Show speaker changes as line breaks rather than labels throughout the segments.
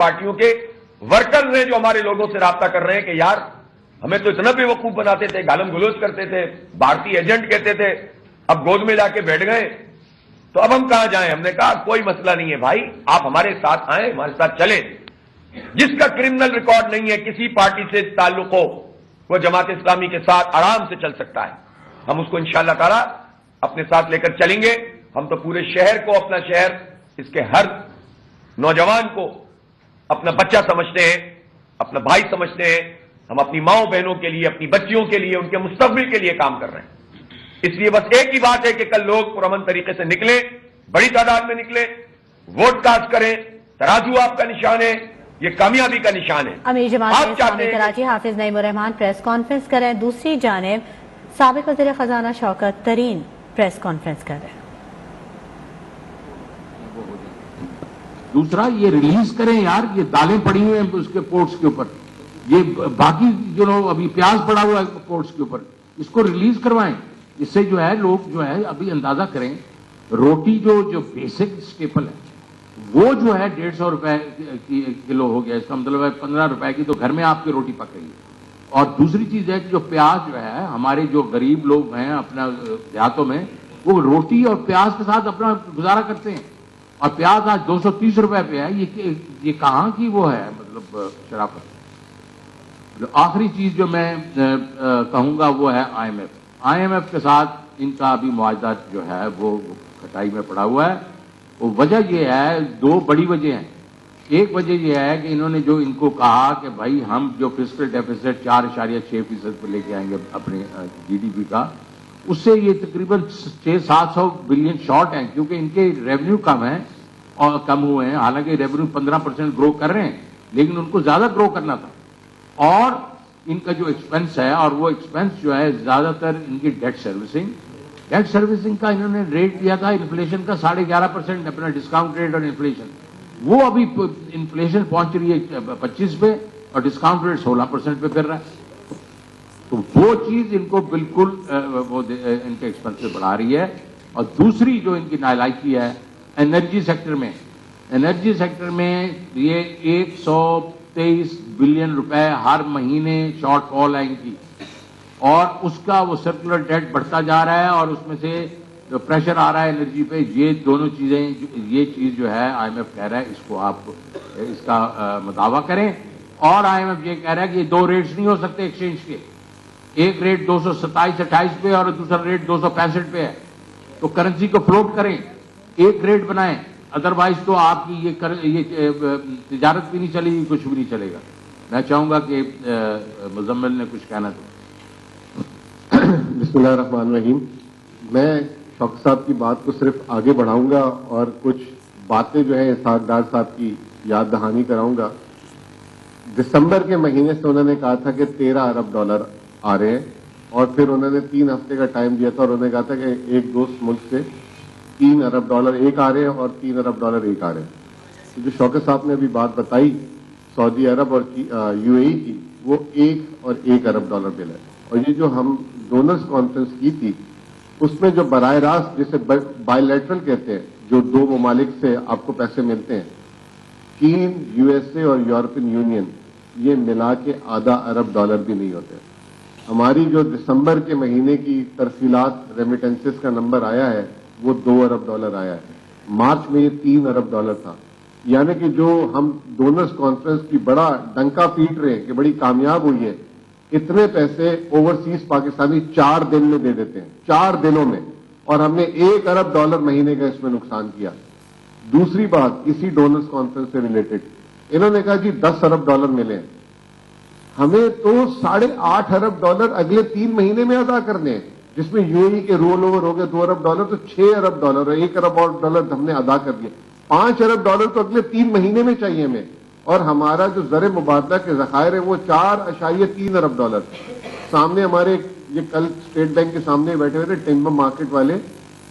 پارٹیوں کے ورکرز ہیں جو ہمارے لوگوں سے رابطہ کر رہے ہیں کہ یار ہمیں تو اتنا بے وقوف بناتے تھے، گالم گلوچ کرتے تھے، بھارتی ایجنٹ کہتے تھے، اب گود میں جا کے بیٹھ گئے، تو اب ہم کہاں جائیں؟ ہم نے کہا کوئی مسئلہ نہیں ہے بھائی، آپ ہمارے ساتھ آئیں، ہمارے ساتھ چلیں۔ جس کا کرمنل ریکارڈ نہیں ہے، کسی پارٹی سے تعلق ہو، وہ جماعت اسلامی کے ساتھ آرام سے چل سکتا ہے۔ ہم اس کو انشاءاللہ تعالی اپنے ساتھ لے کر چلیں گے۔ ہم تو پورے شہر کو اپنا شہر، اس کے ہر نوجوان کو اپنا بچہ سمجھتے ہیں، اپنا بھائی سمجھتے ہیں۔ ہم اپنی ماؤں بہنوں کے لیے، اپنی بچیوں کے لیے، ان کے مستقبل کے لیے کام کر رہے ہیں۔ اس لیے بس ایک ہی بات ہے کہ کل لوگ پرامن طریقے سے نکلیں، بڑی تعداد میں نکلیں، ووٹ کاسٹ کریں۔ ترازو آپ کا نشان ہے، یہ کامیابی کا نشان ہے۔
امیر جماعت اسلامی کراچی حافظ نعیم الرحمان پریس کانفرنس کریں، دوسری جانب سابق وزیر خزانہ شوکت ترین پریس کانفرنس کر رہے ہیں۔
دوسرا یہ ریلیز کریں یار، یہ دالیں پڑی ہوئی ہیں اس کے پورٹس کے اوپر، یہ باقی جو ابھی پیاز پڑا ہوا ہے پورٹس کے اوپر، اس کو ریلیز کروائیں۔ اس سے جو ہے لوگ جو ہے ابھی اندازہ کریں، روٹی جو بیسک اسٹیپل ہے وہ جو ہے 150 روپے کلو ہو گیا، اس کا مطلب ہے 15 روپے کی تو گھر میں آپ کی روٹی پک رہی ہے۔ اور دوسری چیز ہے کہ جو پیاز جو ہے ہمارے جو غریب لوگ ہیں اپنا دیہاتوں میں، وہ روٹی اور پیاز کے ساتھ اپنا گزارا کرتے ہیں، اور پیاز آج 230 روپے پہ ہے۔ یہ کہاں کی وہ ہے مطلب شرافت۔ آخری چیز جو میں کہوں گا وہ ہے آئی ایم ایف کے ساتھ ان کا ابھی معاہدہ جو ہے وہ کھٹائی میں پڑا ہوا ہے۔ وجہ یہ ہے، دو بڑی وجہ ہیں۔ ایک وجہ یہ ہے کہ انہوں نے جو ان کو کہا کہ بھائی ہم جو فسکل ڈیفیسٹ 4.6% پہ لے کے آئیں گے اپنے جی ڈی پی کا، اس سے یہ تقریباً 600-700 بلین شارٹ ہیں، کیونکہ ان کے ریونیو کم ہیں اور کم ہوئے ہیں۔ حالانکہ ریونیو 15% گرو کر رہے ہیں، لیکن ان کو زیادہ گرو کرنا تھا۔ اور ان کا جو ایکسپینس ہے، اور وہ ایکسپینس جو ہے زیادہ تر ان کی ڈیٹ سروسنگ کا انہوں نے ریٹ دیا تھا انفلیشن کا 11.5%، اپنا ڈسکاؤنٹ ریٹ اور انفلیشن، وہ ابھی انفلیشن پہنچ رہی ہے 25 پہ اور ڈسکاؤنٹ ریٹ 16% پہ پھر رہا ہے۔ تو وہ چیز ان کو بالکل ان کے ایکسپینس سے بڑھا رہی ہے۔ اور دوسری جو ان کی نالائکی ہے انرجی سیکٹر میں یہ 123 بلین روپے ہر مہینے شارٹ فال ہے ان کی، اور اس کا وہ سرکولر ڈیٹ بڑھتا جا رہا ہے، اور اس میں سے جو پریشر آ رہا ہے انرجی پہ، یہ دونوں چیزیں، یہ چیز جو ہے آئی ایم ایف کہہ رہا ہے اس کو آپ اس کا مداوع کریں۔ اور آئی ایم ایف یہ کہہ رہا ہے کہ یہ دو ریٹس نہیں ہو سکتے ایکسچینج کے، ایک ریٹ 227-28 پہ اور دوسرا ریٹ 265 پہ ہے، تو کرنسی کو فلوٹ کریں، ایک ریٹ بنائیں، ادروائز تو آپ کی یہ تجارت بھی نہیں چلے گی، کچھ بھی نہیں چلے گا۔ میں چاہوں گا کہ مزمل نے کچھ کہنا تھا۔
بسم اللہ الرحمن الرحیم۔ میں شوکت صاحب کی بات کو صرف آگے بڑھاؤں گا اور کچھ باتیں جو ہیں اسحاق ڈار صاحب کی یاد دہانی کراؤں گا۔ دسمبر کے مہینے سے انہوں نے کہا تھا کہ 13 ارب ڈالر آ رہے ہیں، اور پھر انہوں نے 3 ہفتے کا ٹائم دیا تھا، اور انہوں نے کہا تھا کہ ایک دوست ملک سے 3 ارب ڈالر ایک آ رہے ہیں اور 3 ارب ڈالر ایک آ رہے ہیں۔ تو جو شوکت صاحب نے ابھی بات بتائی سعودی عرب اور یو اے ای کی، وہ 1 ارب ڈالر بل ہے۔ اور یہ جو ہم ڈونرز کانفرنس کی تھی، اس میں جو براہ راست جسے بائی لیٹرل کہتے ہیں، جو دو ممالک سے آپ کو پیسے ملتے ہیں، چین، یو ایس اے اور یورپین یونین، یہ ملا کے آدھا ارب ڈالر بھی نہیں ہوتے۔ ہماری جو دسمبر کے مہینے کی ترسیلات ریمیٹنسز کا نمبر آیا ہے وہ 2 ارب ڈالر آیا ہے، مارچ میں یہ 3 ارب ڈالر تھا۔ یعنی کہ جو ہم ڈونرز کانفرنس کی بڑا ڈنکا پیٹ رہے ہیں کہ بڑی کامیاب ہوئی ہے، اتنے پیسے اوورسیز پاکستانی 4 دن میں دے دیتے ہیں، 4 دنوں میں، اور ہم نے 1 ارب ڈالر مہینے کا اس میں نقصان کیا۔ دوسری بات اسی ڈونرز کانفرنس سے ریلیٹڈ، انہوں نے کہا جی 10 ارب ڈالر ملے ہیں، ہمیں تو 8.5 ارب ڈالر اگلے 3 مہینے میں ادا کرنے ہیں، جس میں یو اے ای کے رول اوور ہو گئے 2 ارب ڈالر، تو 6 ارب ڈالر اور 1 ارب اور ڈالر ہم نے ادا کر دیا۔ 5 ارب ڈالر تو اگلے 3 مہینے میں چاہیے ہمیں، اور ہمارا جو زر مبادلہ کے ذخائر ہیں وہ 4.3 ارب ڈالر۔ سامنے ہمارے یہ کل اسٹیٹ بینک کے سامنے بیٹھے ہوئے تھے ٹمبر مارکیٹ والے،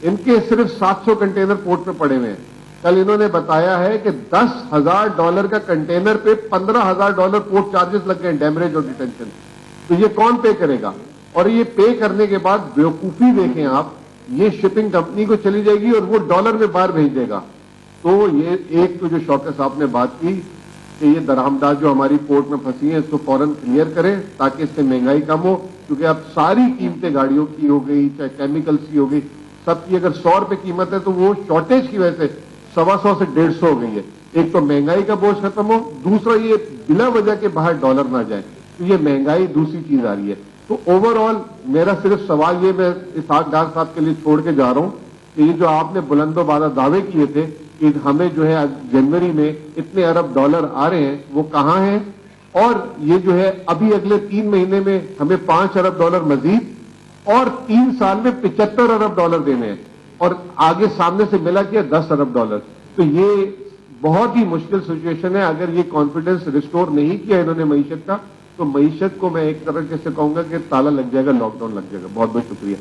ان کے صرف 700 کنٹینر پورٹ پہ پڑے ہوئے ہیں۔ کل انہوں نے بتایا ہے کہ $10,000 کا کنٹینر پہ $15,000 پورٹ چارجز لگ گئے، ڈیمریج اور ڈیٹینشن۔ تو یہ کون پے کرے گا؟ اور یہ پے کرنے کے بعد بیوقوفی دیکھیں آپ، یہ شپنگ کمپنی کو چلی جائے گی اور وہ ڈالر میں باہر بھیج دے گا۔ تو یہ ایک تو جو شوکت صاحب نے بات کی کہ یہ درآمدات جو ہماری پورٹ میں پھنسی ہیں اس کو فوراً کلیئر کریں تاکہ اس سے مہنگائی کم ہو، کیونکہ اب ساری قیمتیں گاڑیوں کی ہو گئی، چاہے کیمیکلس کی ہو گئی، سب کی اگر 100 روپے قیمت ہے تو وہ شارٹیج کی وجہ سے 125 سے 150 ہو گئی ہے۔ ایک تو مہنگائی کا بوجھ ختم ہو، دوسرا یہ بلا وجہ کے باہر ڈالر نہ جائے، تو یہ مہنگائی دوسری چیز آ رہی ہے۔ تو اوور آل میرا صرف سوال یہ میں اسحاق ڈار صاحب کے لیے چھوڑ کے جا رہا ہوں کہ یہ جو آپ نے بلند و بالا دعوے کیے تھے کہ ہمیں جو ہے جنوری میں اتنے ارب ڈالر آ رہے ہیں، وہ کہاں ہیں؟ اور یہ جو ہے ابھی اگلے 3 مہینے میں ہمیں 5 ارب ڈالر مزید اور 3 سال میں 75 ارب ڈالر دینے ہیں، اور آگے سامنے سے ملا کیا 10 ارب ڈالر۔ تو یہ بہت ہی مشکل سچویشن ہے۔ اگر یہ کانفیڈنس ریسٹور نہیں کیا انہوں نے معیشت کا، تو معیشت کو میں ایک طرح سے کہوں گا کہ تالا لگ جائے گا، لاک ڈاؤن لگ جائے گا۔ بہت بہت شکریہ۔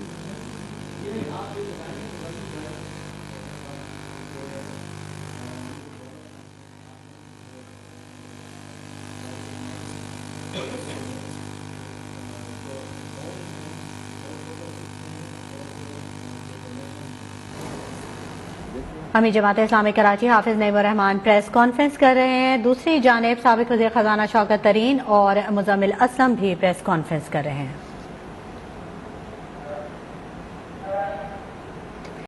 ہمیں جماعت اسلامی کراچی حافظ نعیم الرحمان پریس کانفرنس کر رہے ہیں، دوسری جانب سابق وزیر خزانہ شوکت ترین اور مزمل اسلم بھی پریس کانفرنس کر رہے ہیں۔